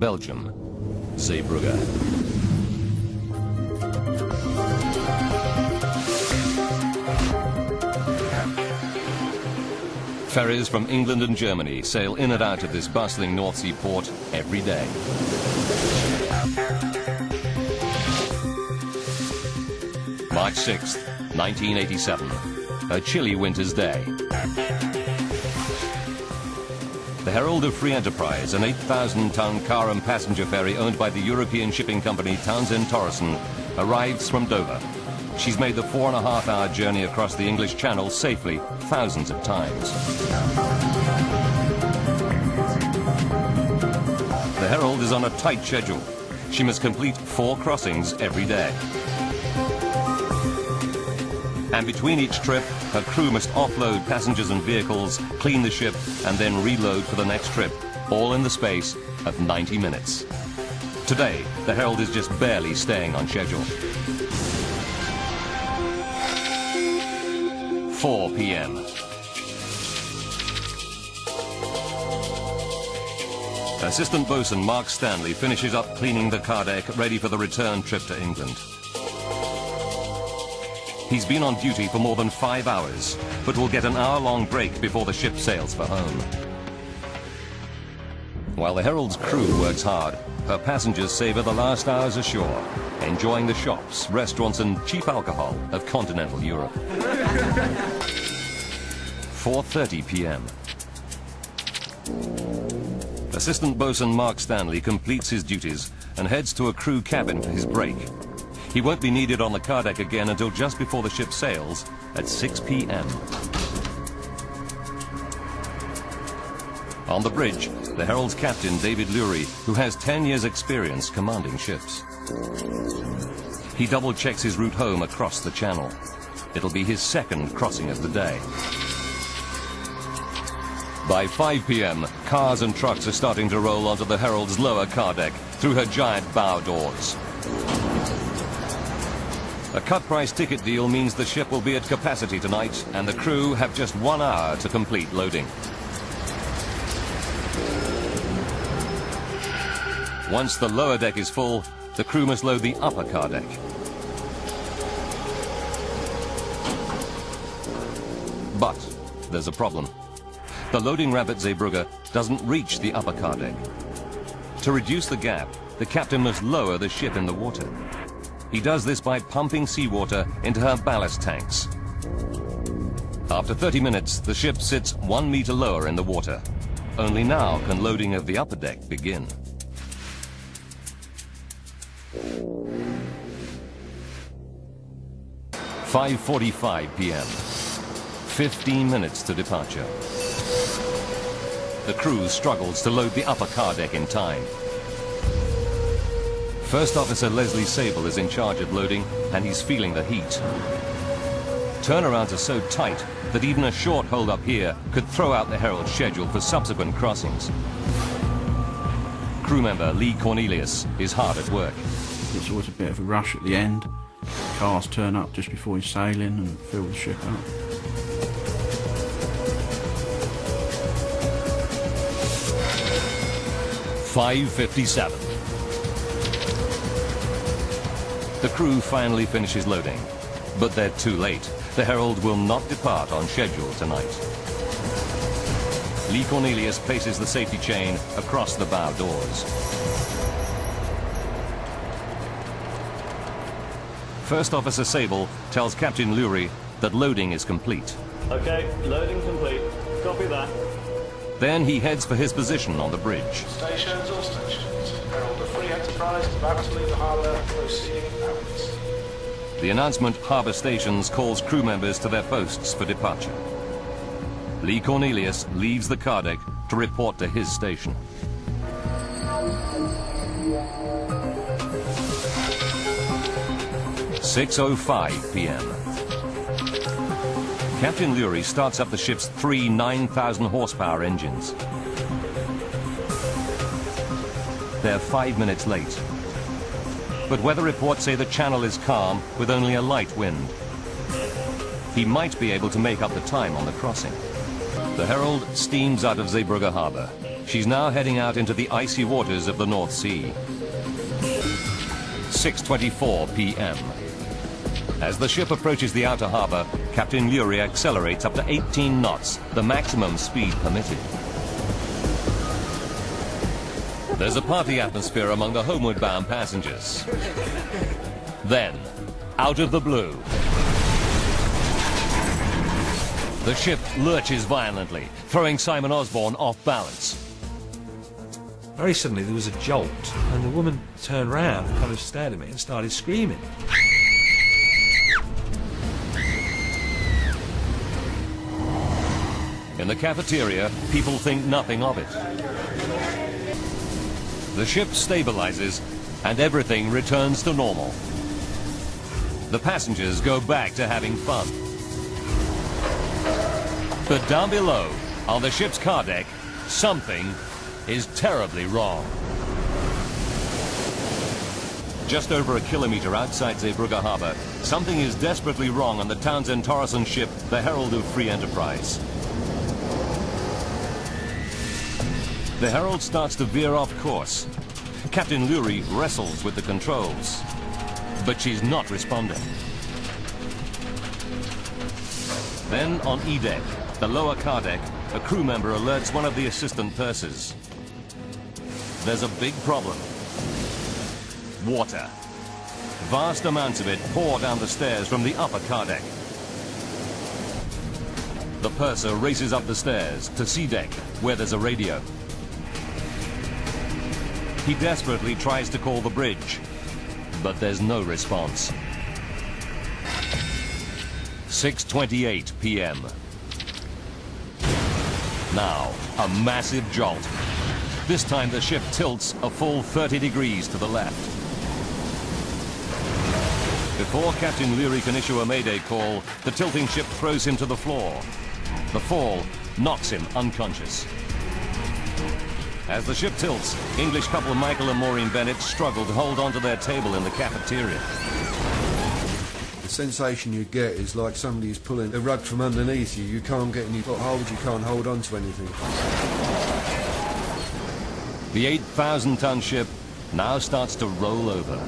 Belgium, Zeebrugge. Ferries from England and Germany sail in and out of this bustling North Sea port every day. March 6th, 1987, a chilly winter's day. The Herald of Free Enterprise, an 8,000-ton car and passenger ferry owned by the European shipping company Townsend Torrison, arrives from Dover. She's made the 4.5-hour journey across the English Channel safely thousands of times. The Herald is on a tight schedule. She must complete 4 crossings every day. And between each trip, her crew must offload passengers and vehicles, clean the ship, and then reload for the next trip, all in the space of 90 minutes. Today, the Herald is just barely staying on schedule. 4 p.m. Assistant boatswain Mark Stanley finishes up cleaning the car deck, ready for the return trip to England. He's been on duty for more than 5 hours, but will get an hour-long break before the ship sails for home. While the Herald's crew works hard, her passengers savor the last hours ashore, enjoying the shops, restaurants and cheap alcohol of continental Europe. 4:30 p.m. Assistant boatswain Mark Stanley completes his duties and heads to a crew cabin for his break. He won't be needed on the car deck again until just before the ship sails at 6 p.m. On the bridge, the Herald's captain, David Lurie, who has 10 years' experience commanding ships. He double-checks his route home across the channel. It'll be his second crossing of the day. By 5 p.m., cars and trucks are starting to roll onto the Herald's lower car deck through her giant bow doors. A cut-price ticket deal means the ship will be at capacity tonight, and the crew have just 1 hour to complete loading. Once the lower deck is full, the crew must load the upper car deck. But there's a problem. The loading ramp at Zeebrugge doesn't reach the upper car deck. To reduce the gap, the captain must lower the ship in the water. He does this by pumping seawater into her ballast tanks. After 30 minutes, the ship sits 1 meter lower in the water. Only now can loading of the upper deck begin. "5:45 p.m. 15 minutes to departure. The crew struggles to load the upper car deck in time. First Officer Leslie Sable is in charge of loading, and he's feeling the heat. Turnarounds are so tight that even a short hold up here could throw out the Herald's schedule for subsequent crossings. Crew member Lee Cornelius is hard at work. It's always a bit of a rush at the end. Cars turn up just before you're sailing and fill the ship up. "5:57. The crew finally finishes loading, but they're too late. The Herald will not depart on schedule tonight. Lee Cornelius places the safety chain across the bow doors. First Officer Sable tells Captain Lurie that loading is complete. Okay, loading complete. Copy that. Then he heads for his position on the bridge. Stations, all stations. Herald of Free Enterprise is about to leave the harbour, proceeding outwards. The announcement Harbour Stations calls crew members to their posts for departure. Lee Cornelius leaves the car deck to report to his station. "6:05 p.m. Captain Lurie starts up the ship's 3 9,000 horsepower engines. They're 5 minutes late. But weather reports say the channel is calm with only a light wind. He might be able to make up the time on the crossing. The Herald steams out of Zeebrugge harbour. She's now heading out into the icy waters of the North Sea. 6:24 p.m. As the ship approaches the outer harbour, Captain Lurie accelerates up to 18 knots, the maximum speed permitted. There's a party atmosphere among the homeward-bound passengers. Then, out of the blue, the ship lurches violently, throwing Simon Osborne off balance. Very suddenly there was a jolt, and the woman turned round and kind of stared at me and started screaming. In the cafeteria, people think nothing of it. The ship stabilizes, and everything returns to normal. The passengers go back to having fun. But down below, on the ship's car deck, something is terribly wrong. Just over a kilometer outside Zeebrugge harbour, something is desperately wrong on the Townsend Torreson ship, the Herald of Free Enterprise. The Herald starts to veer off course. Captain Lurie wrestles with the controls, but she's not responding. Then on E-deck, the lower car deck, a crew member alerts one of the assistant pursers. There's a big problem. Water. Vast amounts of it pour down the stairs from the upper car deck. The purser races up the stairs to C-deck, where there's a radio. He desperately tries to call the bridge, but there's no response. 6:28 p.m. Now, a massive jolt. This time the ship tilts a full 30 degrees to the left. Before Captain Lurie can issue a mayday call, the tilting ship throws him to the floor. The fall knocks him unconscious. As the ship tilts, English couple Michael and Maureen Bennett struggle to hold onto their table in the cafeteria. The sensation you get is like somebody is pulling a rug from underneath you. You can't get any foothold, you can't hold on to anything. The 8,000-ton ship now starts to roll over.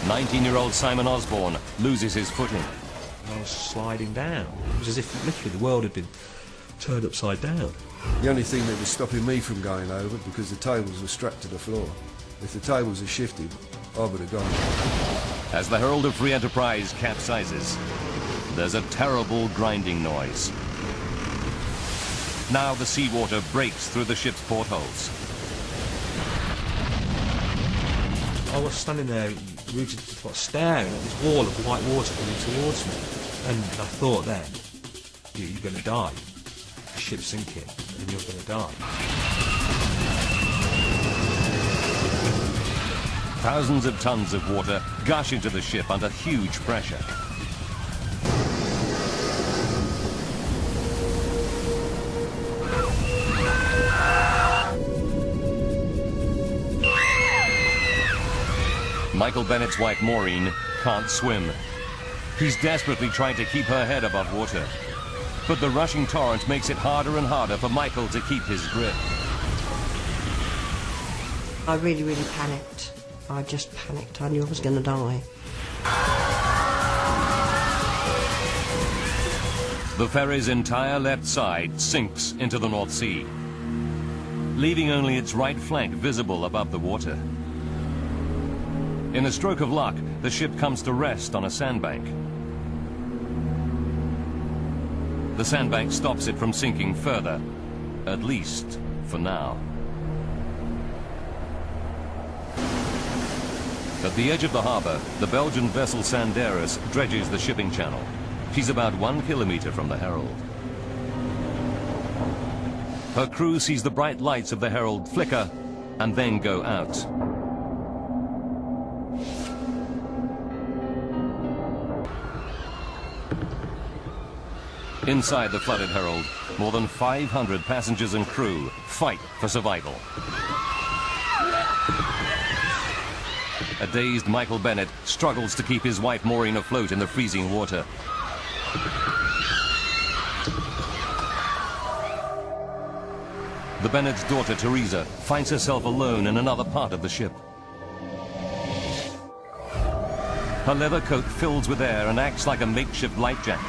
19-year-old Simon Osborne loses his footing. I was sliding down. It was as if literally the world had been turned upside down. The only thing that was stopping me from going over, because the tables were strapped to the floor. If the tables had shifted, I would have gone. As the Herald of Free Enterprise capsizes, there's a terrible grinding noise. Now the seawater breaks through the ship's portholes. I was standing there, rooted, staring at this wall of white water coming towards me, and I thought then, you're going to die. The ship's sinking, and you're going to die. Thousands of tons of water gush into the ship under huge pressure. Michael Bennett's wife Maureen can't swim. He's desperately trying to keep her head above water. But the rushing torrent makes it harder and harder for Michael to keep his grip. I really, really panicked. I just panicked. I knew I was going to die. The ferry's entire left side sinks into the North Sea, leaving only its right flank visible above the water. In a stroke of luck, the ship comes to rest on a sandbank. The sandbank stops it from sinking further, at least for now. At the edge of the harbour, the Belgian vessel Sanderus dredges the shipping channel. She's about 1 kilometre from the Herald. Her crew sees the bright lights of the Herald flicker and then go out. Inside the flooded Herald, more than 500 passengers and crew fight for survival. A dazed Michael Bennett struggles to keep his wife Maureen afloat in the freezing water. The Bennett's daughter, Teresa, finds herself alone in another part of the ship. Her leather coat fills with air and acts like a makeshift life jacket.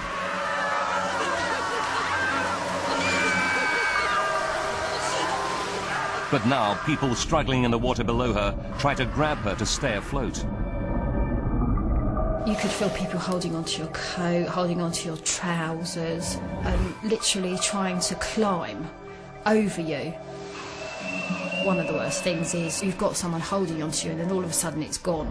But now, people struggling in the water below her try to grab her to stay afloat. You could feel people holding onto your coat, holding onto your trousers, and literally trying to climb over you. One of the worst things is you've got someone holding onto you and then all of a sudden it's gone.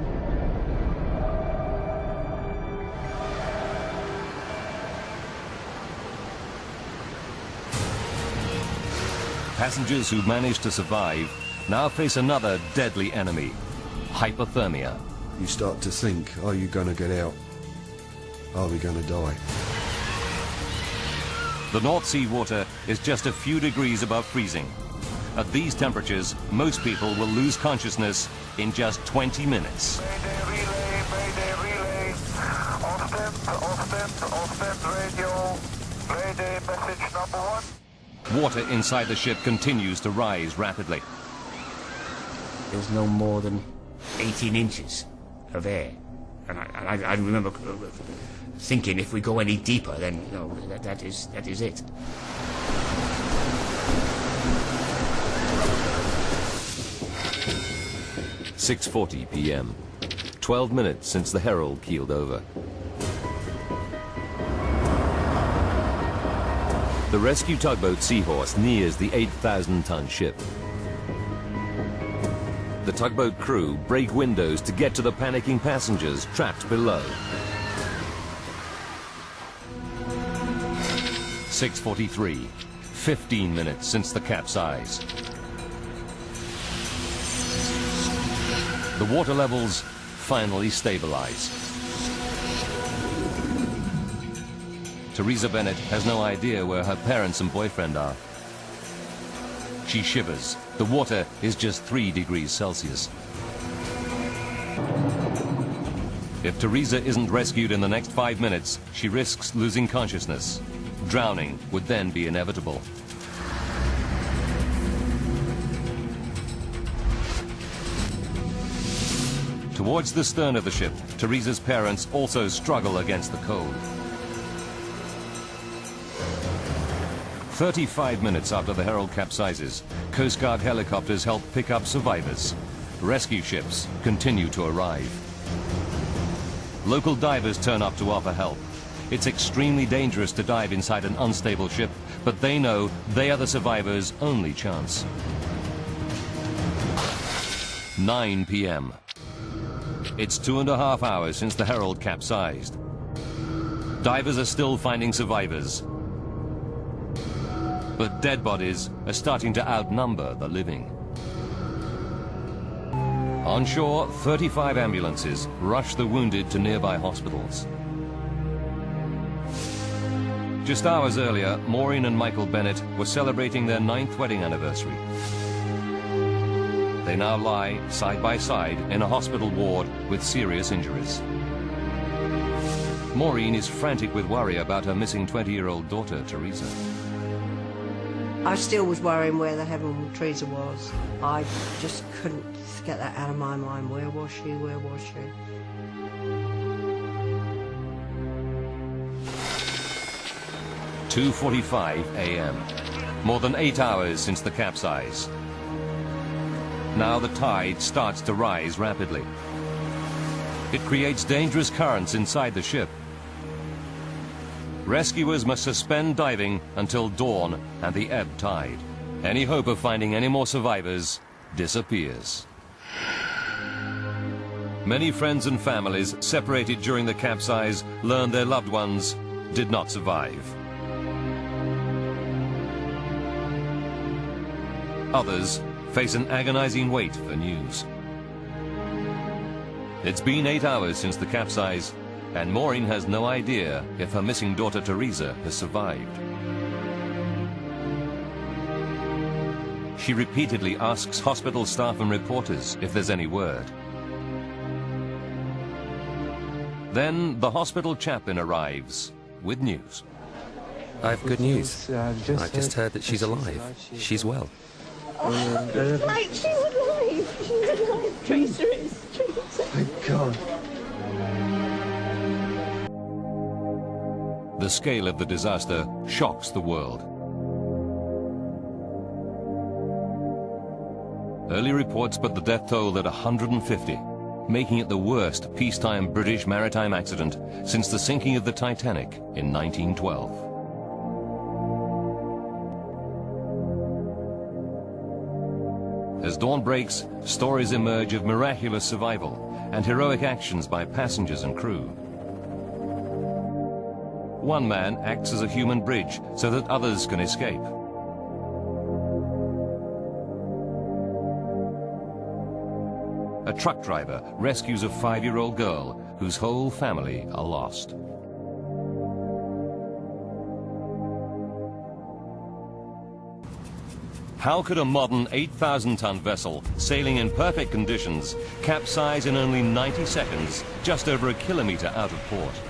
Passengers who managed to survive now face another deadly enemy, hypothermia. You start to think, are you going to get out? Are we going to die? The North Sea water is just a few degrees above freezing. At these temperatures, most people will lose consciousness in just 20 minutes. Mayday relay. Off-stand radio. Mayday message number 1. Water inside the ship continues to rise rapidly. There's no more than 18 inches of air. And I remember thinking if we go any deeper, then that is it. "6:40 p.m. 12 minutes since the Herald keeled over. The rescue tugboat Seahorse nears the 8,000-ton ship. The tugboat crew break windows to get to the panicking passengers trapped below. 6:43, 15 minutes since the capsize. The water levels finally stabilize. Teresa Bennett has no idea where her parents and boyfriend are. She shivers. The water is just 3 degrees Celsius. If Teresa isn't rescued in the next 5 minutes, she risks losing consciousness. Drowning would then be inevitable. Towards the stern of the ship, Teresa's parents also struggle against the cold. 35 minutes after the Herald capsizes, Coast Guard helicopters help pick up survivors. Rescue ships continue to arrive. Local divers turn up to offer help. It's extremely dangerous to dive inside an unstable ship, but they know they are the survivors' only chance. 9 p.m. It's 2.5 hours since the Herald capsized. Divers are still finding survivors. But dead bodies are starting to outnumber the living. On shore, 35 ambulances rush the wounded to nearby hospitals. Just hours earlier, Maureen and Michael Bennett were celebrating their 9th wedding anniversary. They now lie side by side in a hospital ward with serious injuries. Maureen is frantic with worry about her missing 20-year-old daughter, Teresa. I still was worrying where the heaven Teresa was. I just couldn't get that out of my mind. Where was she? Where was she? "2:45 a.m. More than 8 hours since the capsize. Now the tide starts to rise rapidly. It creates dangerous currents inside the ship. Rescuers must suspend diving until dawn and the ebb tide. Any hope of finding any more survivors disappears. Many friends and families separated during the capsize learn their loved ones did not survive. Others face an agonizing wait for news. It's been 8 hours since the capsize, and Maureen has no idea if her missing daughter Teresa has survived. She repeatedly asks hospital staff and reporters if there's any word. Then the hospital chaplain arrives with news. I have good news. I've just heard that she's alive. She's well. Mate, she's alive. She's alive. Teresa is. Teresa. Thank God. The scale of the disaster shocks the world. Early reports put the death toll at 150, making it the worst peacetime British maritime accident since the sinking of the Titanic in 1912. As dawn breaks, stories emerge of miraculous survival and heroic actions by passengers and crew. One man acts as a human bridge so that others can escape. A truck driver rescues a 5-year-old girl whose whole family are lost. How could a modern 8,000-ton vessel sailing in perfect conditions capsize in only 90 seconds just over a kilometre out of port?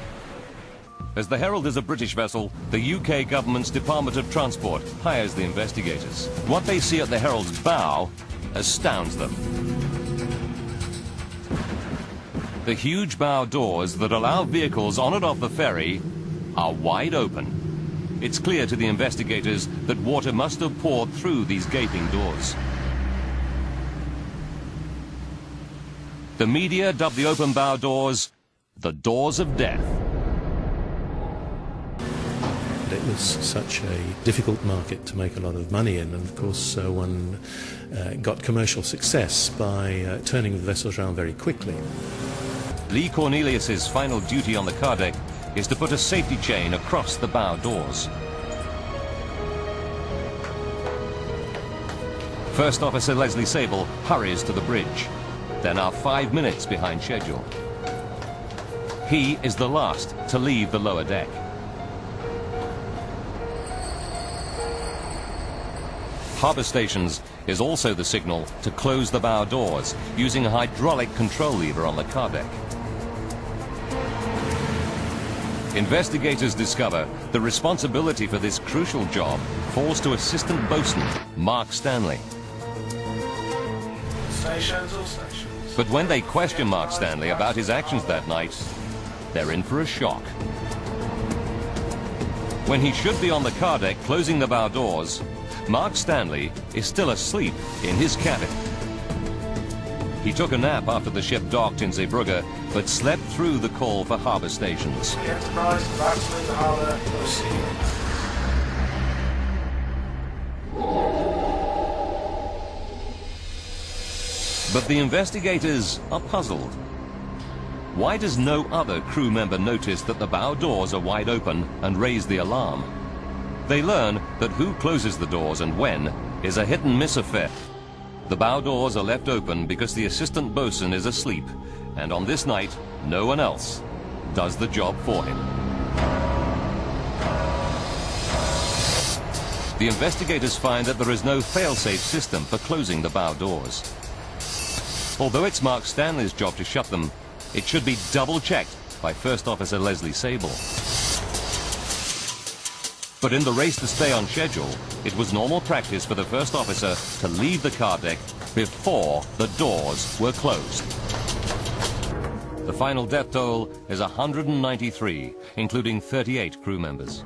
As the Herald is a British vessel, the UK government's Department of Transport hires the investigators. What they see at the Herald's bow astounds them. The huge bow doors that allow vehicles on and off the ferry are wide open. It's clear to the investigators that water must have poured through these gaping doors. The media dubbed the open bow doors the doors of death. It was such a difficult market to make a lot of money in, and of course one got commercial success by turning the vessels around very quickly. Lee Cornelius's final duty on the car deck is to put a safety chain across the bow doors. First Officer Leslie Sable hurries to the bridge. They're now 5 minutes behind schedule. He is the last to leave the lower deck. Harbour Stations is also the signal to close the bow doors using a hydraulic control lever on the car deck. Investigators discover the responsibility for this crucial job falls to Assistant Boatswain Mark Stanley. Stations, all stations. But when they question Mark Stanley about his actions that night, they're in for a shock. When he should be on the car deck closing the bow doors, Mark Stanley is still asleep in his cabin. He took a nap after the ship docked in Zeebrugge, but slept through the call for harbour stations. The Enterprise is about to leave the harbour. Proceed. But the investigators are puzzled. Why does no other crew member notice that the bow doors are wide open and raise the alarm? They learn that who closes the doors and when is a hit-and-miss affair. The bow doors are left open because the assistant boatswain is asleep, and on this night, no one else does the job for him. The investigators find that there is no fail-safe system for closing the bow doors. Although it's Mark Stanley's job to shut them, it should be double-checked by First Officer Leslie Sable. But in the race to stay on schedule, it was normal practice for the First Officer to leave the car deck before the doors were closed. The final death toll is 193, including 38 crew members.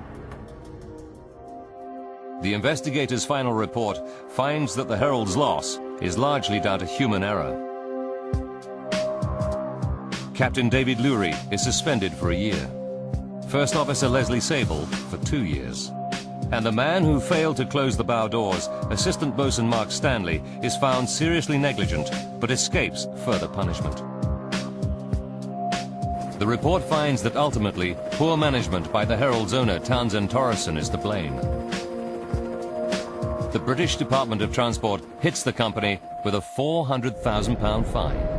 The investigators' final report finds that the Herald's loss is largely down to human error. Captain David Lurie is suspended for a year. First Officer Leslie Sable for 2 years. And the man who failed to close the bow doors, Assistant Boatswain Mark Stanley, is found seriously negligent but escapes further punishment. The report finds that ultimately, poor management by the Herald's owner Townsend Torreson is to blame. The British Department of Transport hits the company with a £400,000 fine.